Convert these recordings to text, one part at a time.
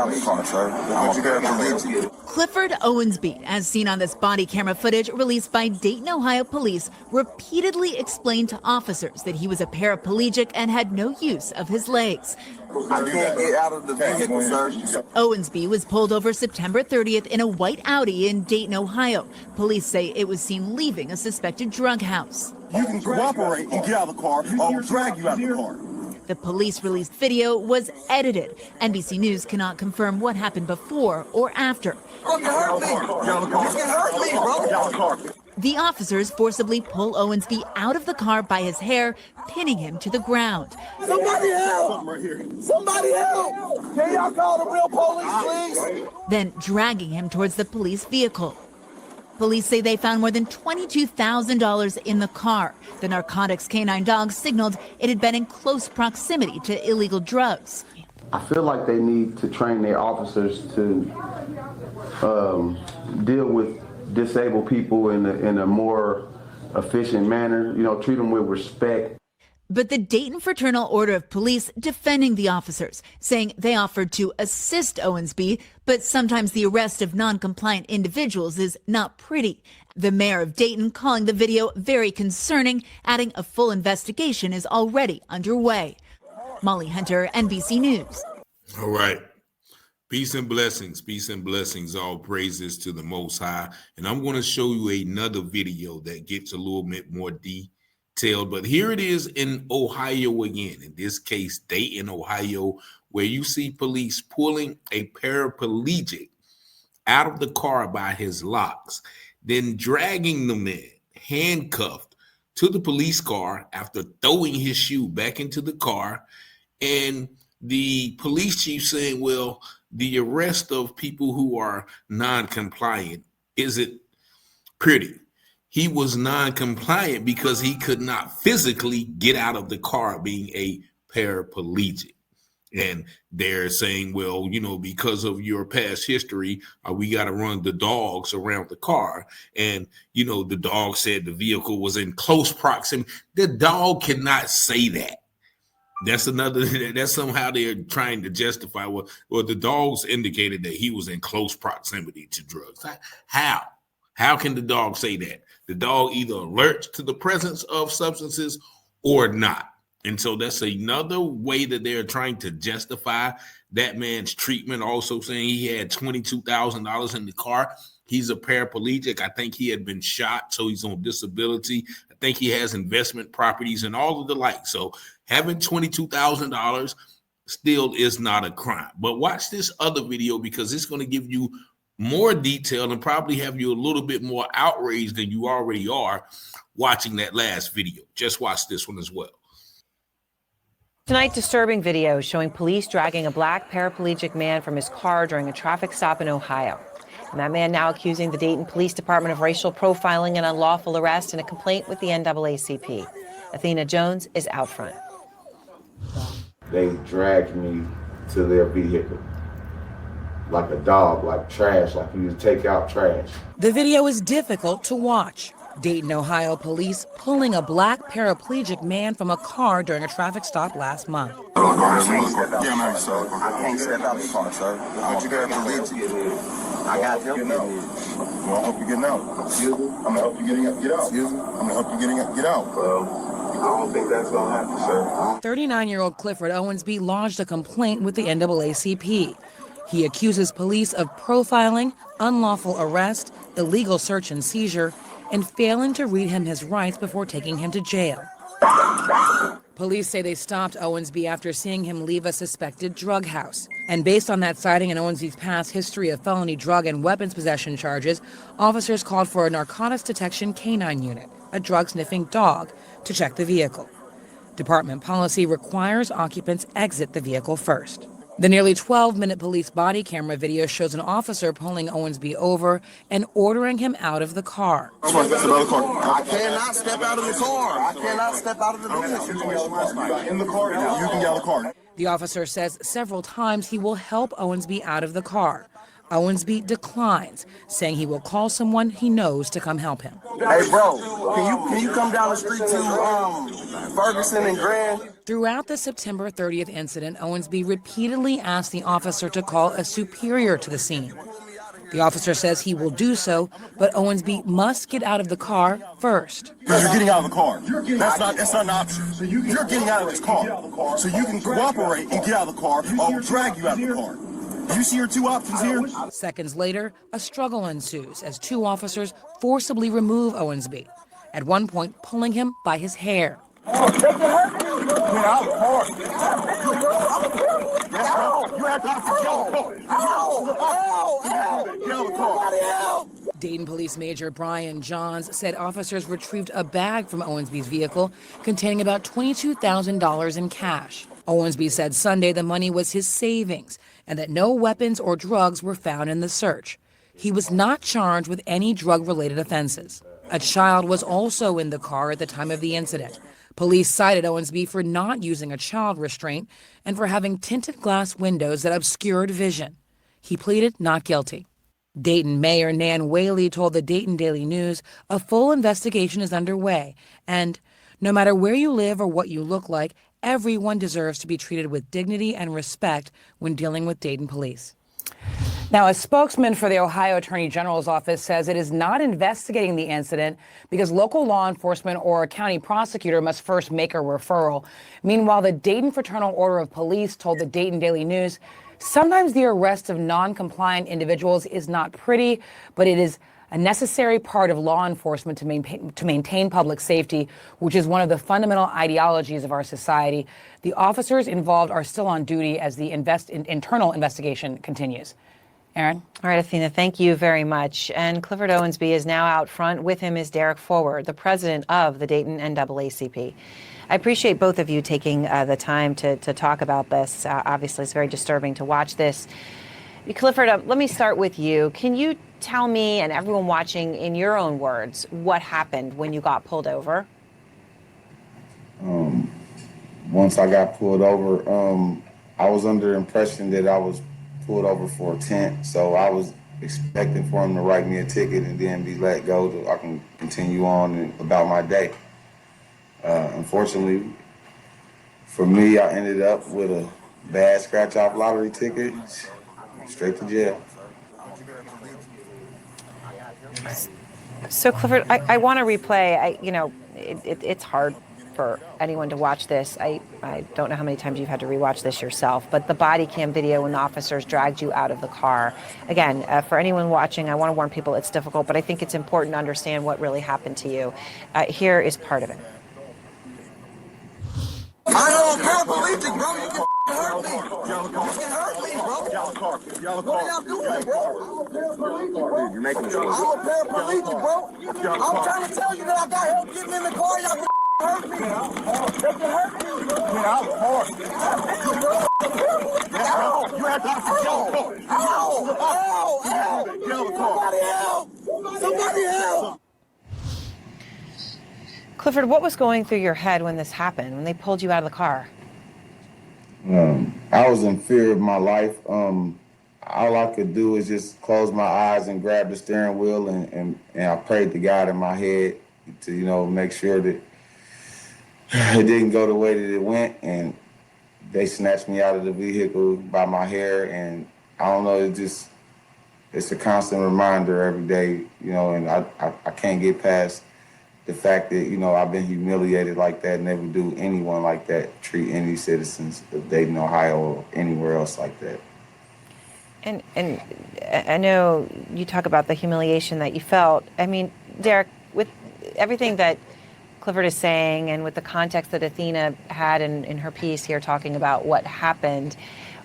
out of the car, sir. I'm a paraplegic. Clifford Owensby, as seen on this body camera footage released by Dayton, Ohio police, repeatedly explained to officers that he was a paraplegic and had no use of his legs. I can't get out of the vehicle, sir. Owensby was pulled over September 30th in a white Audi in Dayton, Ohio. Police say it was seen leaving a suspected drug house. You can cooperate and get out of the car, or I'll drag you out of the car. The police-released video was edited. NBC News cannot confirm what happened before or after. The officers forcibly pull Owensby out of the car by his hair, pinning him to the ground. Somebody help! Right here. Somebody help! Can y'all call the real police, please? Then dragging him towards the police vehicle. Police say they found more than $22,000 in the car. The narcotics canine dog signaled it had been in close proximity to illegal drugs. I feel like they need to train their officers to deal with disabled people in a more efficient manner, treat them with respect. But the Dayton Fraternal Order of Police defending the officers, saying they offered to assist Owensby, but sometimes the arrest of non-compliant individuals is not pretty. The mayor of Dayton calling the video very concerning, adding a full investigation is already underway. Molly Hunter, NBC News. All right. Peace and blessings, all praises to the Most High. And I'm going to show you another video that gets a little bit more detailed. But here it is in Ohio again, in this case, Dayton, Ohio, where you see police pulling a paraplegic out of the car by his locks, then dragging the man handcuffed to the police car after throwing his shoe back into the car. And the police chief saying, well, the arrest of people who are non-compliant isn't pretty. He was non-compliant because he could not physically get out of the car being a paraplegic. And they're saying, well, because of your past history, we got to run the dogs around the car. And, the dog said the vehicle was in close proximity. The dog cannot say that. That's somehow they're trying to justify. Well, the dogs indicated that he was in close proximity to drugs. How? How can the dog say that? The dog either alerts to the presence of substances or not. And so that's another way that they're trying to justify that man's treatment. Also saying he had $22,000 in the car. He's a paraplegic. I think he had been shot, so he's on disability. I think he has investment properties and all of the like. So having $22,000 still is not a crime. But watch this other video because it's going to give you more detail and probably have you a little bit more outraged than you already are watching that last video. Just watch this one as well. Tonight, disturbing video showing police dragging a black paraplegic man from his car during a traffic stop in Ohio. And that man now accusing the Dayton Police Department of racial profiling and unlawful arrest in a complaint with the NAACP. Athena Jones is out front. They dragged me to their vehicle like a dog, like trash, like you take out trash. The video is difficult to watch. Dayton, Ohio police pulling a black paraplegic man from a car during a traffic stop last month. I can't step out of the car, sir. I'm a paraplegic. I got you. Well, I hope you're getting out. I'm gonna help you get out. I'm gonna help you get out. Well, I don't think that's gonna happen, sir. 39-year-old Clifford Owensby lodged a complaint with the NAACP. He accuses police of profiling, unlawful arrest, illegal search and seizure, and failing to read him his rights before taking him to jail. Police say they stopped Owensby after seeing him leave a suspected drug house. And based on that sighting and Owensby's past history of felony drug and weapons possession charges, officers called for a narcotics detection canine unit, a drug-sniffing dog, to check the vehicle. Department policy requires occupants exit the vehicle first. The nearly 12-minute police body camera video shows an officer pulling Owensby over and ordering him out of the car. I cannot step out of the car. I cannot step out of the vehicle. In the car, you can get out of the car. The officer says several times he will help Owensby out of the car. Owensby declines, saying he will call someone he knows to come help him. Hey, bro, can you come down the street to Ferguson and Grand? Throughout the September 30th incident, Owensby repeatedly asked the officer to call a superior to the scene. The officer says he will do so, but Owensby must get out of the car first. Because you're getting out of the car. That's not an option. So you're getting out of this car. So you can cooperate and get out of the car, or I'll drag you out of the car. You see your two options here? Seconds later, a struggle ensues as two officers forcibly remove Owensby, at one point pulling him by his hair. Get out of the car. You have to get out of the car. Dayton Police Major Brian Johns said officers retrieved a bag from Owensby's vehicle containing about $22,000 in cash. Owensby said Sunday the money was his savings and that no weapons or drugs were found in the search. He was not charged with any drug-related offenses. A child was also in the car at the time of the incident. Police cited Owensby for not using a child restraint and for having tinted glass windows that obscured vision. He pleaded not guilty. Dayton Mayor Nan Whaley told the Dayton Daily News a full investigation is underway, and no matter where you live or what you look like, everyone deserves to be treated with dignity and respect when dealing with Dayton police. Now, a spokesman for the Ohio Attorney General's office says it is not investigating the incident because local law enforcement or a county prosecutor must first make a referral. Meanwhile, the Dayton Fraternal Order of Police told the Dayton Daily News sometimes the arrest of non-compliant individuals is not pretty, but it is a necessary part of law enforcement to maintain public safety, which is one of the fundamental ideologies of our society. The officers involved are still on duty as the internal investigation continues. Aaron? All right, Athena, thank you very much. And Clifford Owensby is now out front. With him is Derek Forward, the president of the Dayton NAACP. I appreciate both of you taking the time to talk about this. Obviously, it's very disturbing to watch this. Clifford, let me start with you. Can you tell me and everyone watching in your own words what happened when you got pulled over? Once I got pulled over, I was under the impression that I was pulled over for a tent, so I was expecting for him to write me a ticket and then be let go so I can continue on about my day. Unfortunately, for me, I ended up with a bad scratch-off lottery ticket, straight to jail. So, Clifford, I want to replay. It's hard for anyone to watch this. I don't know how many times you've had to rewatch this yourself, but the body cam video when the officers dragged you out of the car. Again, for anyone watching, I want to warn people it's difficult, but I think it's important to understand what really happened to you. Here is part of it. I know I'm paraplegic, bro. You can hurt me. You can hurt me, bro. What are y'all doing, bro? You're making me I'm a paraplegic, bro. I'm trying to tell you that I got help getting in the car. Y'all can hurt me. They can hurt me. Get out of the car. You have to get out of the car. Ow! Get out of the car. Somebody help! Somebody help! Clifford, what was going through your head when this happened, when they pulled you out of the car? I was in fear of my life. All I could do is just close my eyes and grab the steering wheel, and I prayed to God in my head to, make sure that it didn't go the way that it went. And they snatched me out of the vehicle by my hair, and I don't know, it's a constant reminder every day, and I can't get past the fact that, I've been humiliated like that, never do anyone like that, treat any citizens of Dayton, Ohio, or anywhere else like that. And I know you talk about the humiliation that you felt. I mean, Derek, with everything that Clifford is saying and with the context that Athena had in her piece here talking about what happened,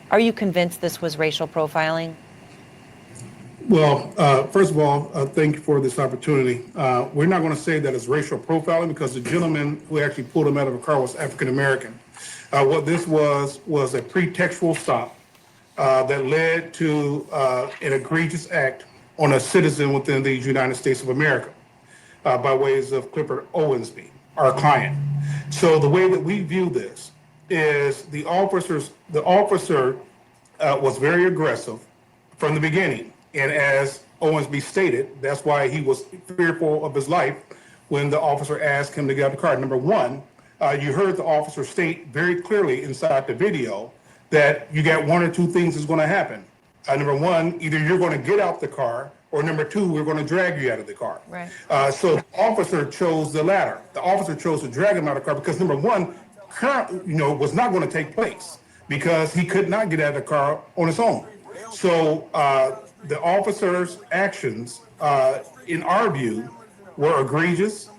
are you convinced this was racial profiling? Well, first of all, thank you for this opportunity. We're not going to say that it's racial profiling because the gentleman who actually pulled him out of the car was African American. What this was a pretextual stop that led to an egregious act on a citizen within the United States of America by ways of Clifford Owensby, our client. So the way that we view this is the officer was very aggressive from the beginning. And as Owensby stated, that's why he was fearful of his life when the officer asked him to get out of the car. Number one, you heard the officer state very clearly inside the video that you got one or two things that's going to happen. Number one, either you're going to get out the car, or number two, we're going to drag you out of the car. Right. So the officer chose the latter. The officer chose to drag him out of the car because number one, was not going to take place because he could not get out of the car on his own. So the officer's actions, in our view, were egregious.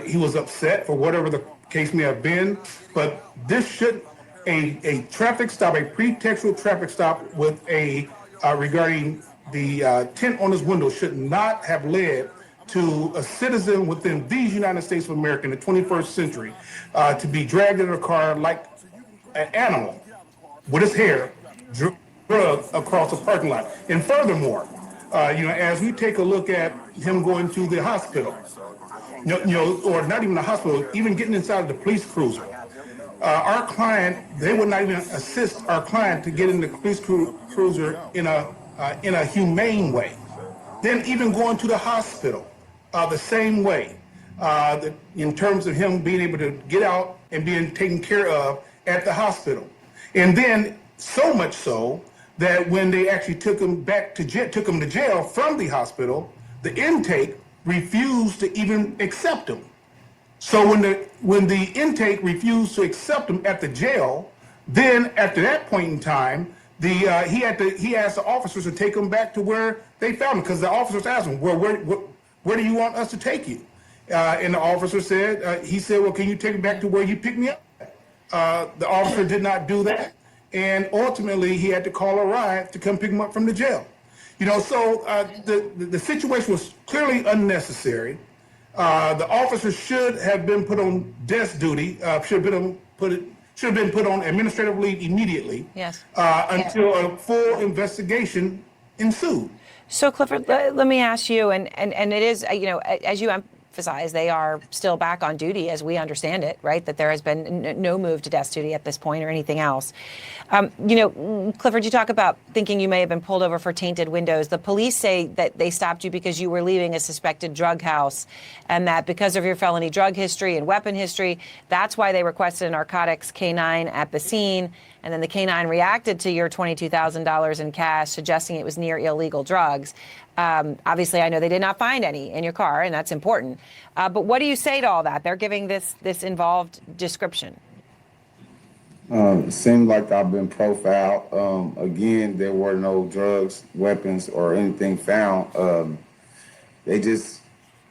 He was upset for whatever the case may have been, but this should a traffic stop, a pretextual traffic stop with a regarding the tint on his window should not have led to a citizen within these United States of America in the 21st century to be dragged in a car like an animal with his hair drugged across a parking lot. And furthermore, as we take a look at him going to the hospital, or not even the hospital, even getting inside the police cruiser, our client, they would not even assist our client to get in the police cruiser in a humane way. Then even going to the hospital, the same way, in terms of him being able to get out and being taken care of at the hospital. And then so much so that when they actually took him to jail from the hospital, the intake refused to even accept him. So when the intake refused to accept him at the jail, then after that point in time, he asked the officers to take him back to where they found him, because the officers asked him, well, where do you want us to take you? And the officer said, he said, well, can you take me back to where you picked me up? The officer did not do that. And ultimately, he had to call a ride to come pick him up from the jail. So the situation was clearly unnecessary. The officer should have been put on desk duty, should have been put on administrative leave immediately. Yes. Until a full investigation ensued. So, Clifford, let me ask you, and it is, as you emphasize, they are still back on duty as we understand it, right? That there has been no move to desk duty at this point or anything else. Clifford, you talk about thinking you may have been pulled over for tainted windows. The police say that they stopped you because you were leaving a suspected drug house, and that because of your felony drug history and weapon history, that's why they requested a narcotics canine at the scene. And then the canine reacted to your $22,000 in cash, suggesting it was near illegal drugs. Obviously, I know they did not find any in your car, and that's important. But what do you say to all that? They're giving this involved description. It seemed like I've been profiled. Again, there were no drugs, weapons, or anything found. They just,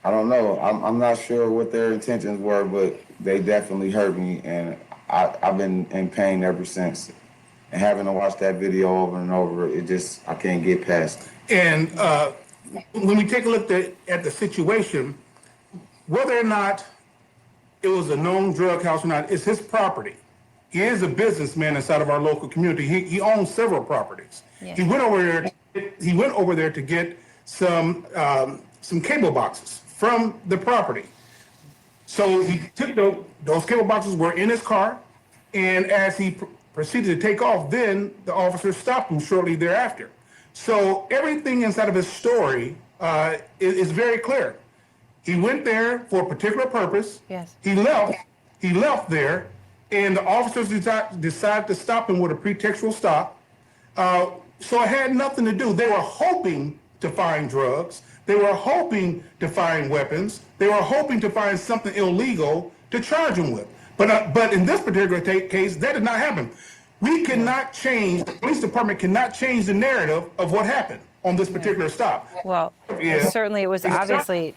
I don't know. I'm not sure what their intentions were, but they definitely hurt me, and I've been in pain ever since. And having to watch that video over and over, I can't get past it. And when we take a look at the situation, whether or not it was a known drug house or not, it's his property. He is a businessman inside of our local community. He owns several properties. Yeah. He went over there to get some cable boxes from the property. So he took those cable boxes were in his car, and as he proceeded to take off, then the officer stopped him shortly thereafter. So everything inside of his story is very clear. He went there for a particular purpose. Yes. He left there, and the officers decided to stop him with a pretextual stop. So it had nothing to do. They were hoping to find drugs. They were hoping to find weapons. They were hoping to find something illegal to charge him with. But in this particular case, that did not happen. We cannot change, the police department cannot change the narrative of what happened on this particular stop. Well, certainly it was obviously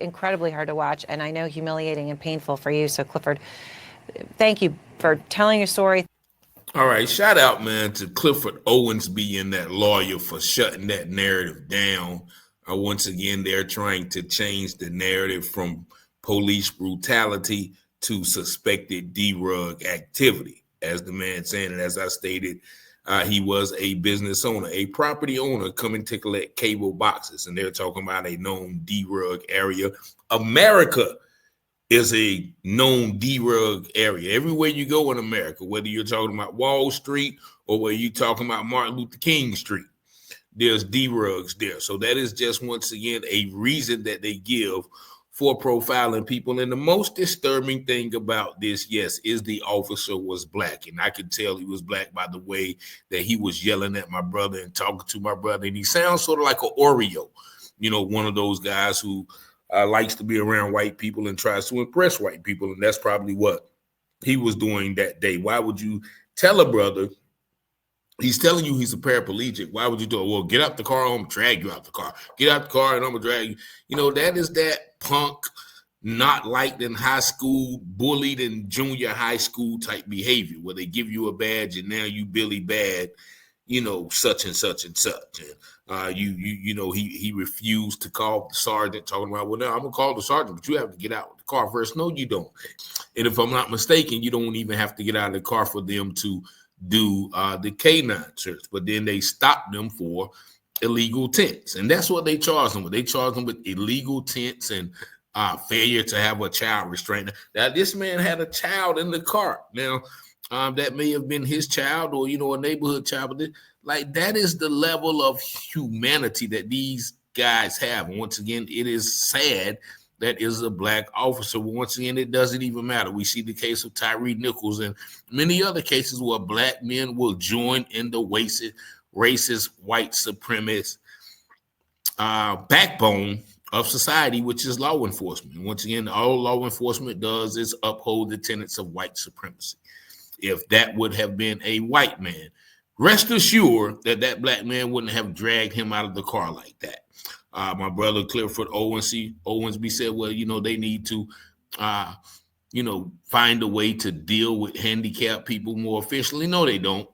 incredibly hard to watch, and I know humiliating and painful for you. So, Clifford, thank you for telling your story. All right, shout out, man, to Clifford Owensby and that lawyer for shutting that narrative down. Once again, they're trying to change the narrative from police brutality to suspected drug activity. As the man saying, and as I stated, he was a business owner, a property owner coming to collect cable boxes, and they're talking about a known drug area. America is a known drug area. Everywhere you go in America, whether you're talking about Wall Street or whether you're talking about Martin Luther King Street, there's D-rugs there. So that is just, once again, a reason that they give for profiling people. And the most disturbing thing about this, yes, is the officer was black. And I could tell he was black by the way that he was yelling at my brother and talking to my brother. And he sounds sort of like an Oreo, one of those guys who likes to be around white people and tries to impress white people. And that's probably what he was doing that day. Why would you tell a brother, he's telling you he's a paraplegic, why would you do it? Well, get out the car, I'm going to drag you out the car. Get out the car and I'm going to drag you. That is that punk, not liked in high school, bullied in junior high school type behavior where they give you a badge and now you Billy Bad, such and such and such. And he refused to call the sergeant, talking about, well, now I'm going to call the sergeant, but you have to get out of the car first. No, you don't. And if I'm not mistaken, you don't even have to get out of the car for them to do the K9 search, but then they stopped them for illegal tents. And that's what they charged them with. They charged them with illegal tents and failure to have a child restraint. Now, this man had a child in the car. Now, that may have been his child or, a neighborhood child. But that is the level of humanity that these guys have. And once again, it is sad that is a black officer. Once again, it doesn't even matter. We see the case of Tyree Nichols and many other cases where black men will join in the racist, white supremacist backbone of society, which is law enforcement. And once again, all law enforcement does is uphold the tenets of white supremacy. If that would have been a white man, rest assured that black man wouldn't have dragged him out of the car like that. My brother Clifford Owensby said, well, they need to, find a way to deal with handicapped people more efficiently. No, they don't.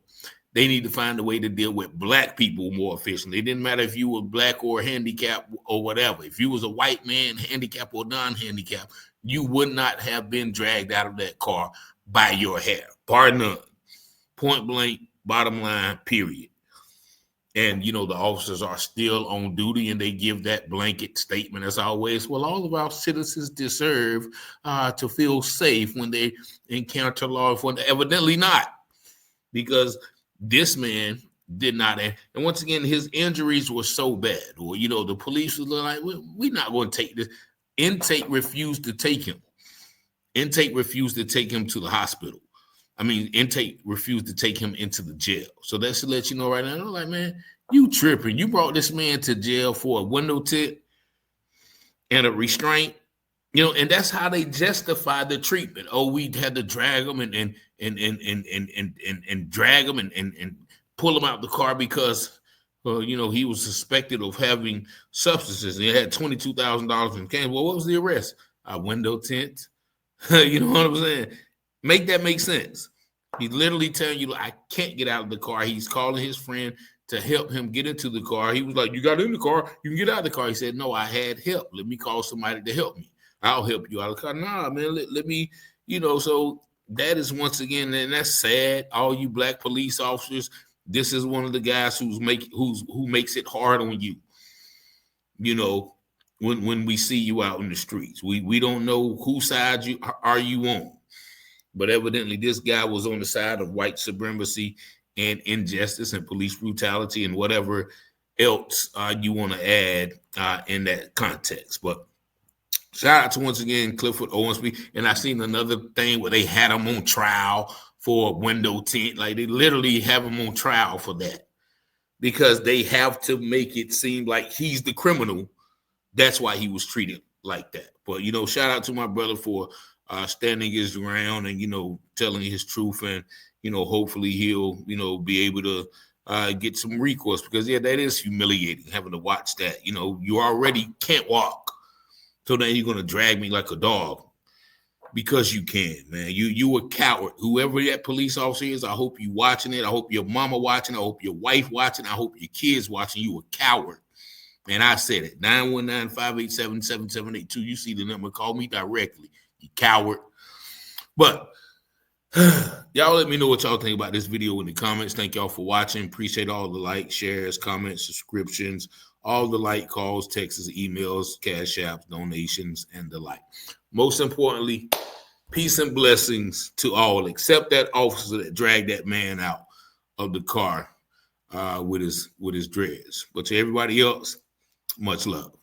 They need to find a way to deal with black people more efficiently. It didn't matter if you were black or handicapped or whatever. If you was a white man, handicapped or non-handicapped, you would not have been dragged out of that car by your hair, bar none. Point blank, bottom line, period. And, the officers are still on duty and they give that blanket statement as always. Well, all of our citizens deserve to feel safe when they encounter law enforcement. Evidently not, because this man did not. And once again, his injuries were so bad, or, the police was like, we're not going to take this. Intake refused to take him. Intake refused to take him to the hospital. Intake refused to take him into the jail. So that should let you know right now. I'm like, man, you tripping. You brought this man to jail for a window tint and a restraint. And that's how they justify the treatment. Oh, we had to drag him and drag him and pull him out the car because he was suspected of having substances. And he had $22,000 in cash. Well, what was the arrest? A window tint. You know what I'm saying? Make that make sense. He's literally telling you, I can't get out of the car. He's calling his friend to help him get into the car. He was like, you got in the car, you can get out of the car. He said, no, I had help. Let me call somebody to help me. I'll help you out of the car. Nah, man, let me, so that is, once again, and that's sad. All you black police officers, this is one of the guys who makes it hard on you. When we see you out in the streets, we don't know whose side you are on. But evidently, this guy was on the side of white supremacy and injustice and police brutality and whatever else you want to add in that context. But shout out to, once again, Clifford Owensby. And I seen another thing where they had him on trial for a window tint. Like, they literally have him on trial for that because they have to make it seem like he's the criminal. That's why he was treated like that. But, shout out to my brother for standing his ground and, telling his truth. And, hopefully he'll, be able to get some recourse because, that is humiliating, having to watch that. You already can't walk. So now you're going to drag me like a dog because you can, man. You a coward. Whoever that police officer is, I hope you watching it. I hope your mama watching. I hope your wife watching. I hope your kids watching. You a coward. And I said it, 919-587-7782. You see the number, call me directly. You coward. But y'all let me know what y'all think about this video in the comments. Thank y'all for watching. Appreciate all the likes, shares, comments, subscriptions, all the like, calls, texts, emails, cash apps, donations, and the like. Most importantly, peace and blessings to all, except that officer that dragged that man out of the car with his dreads. But to everybody else, much love.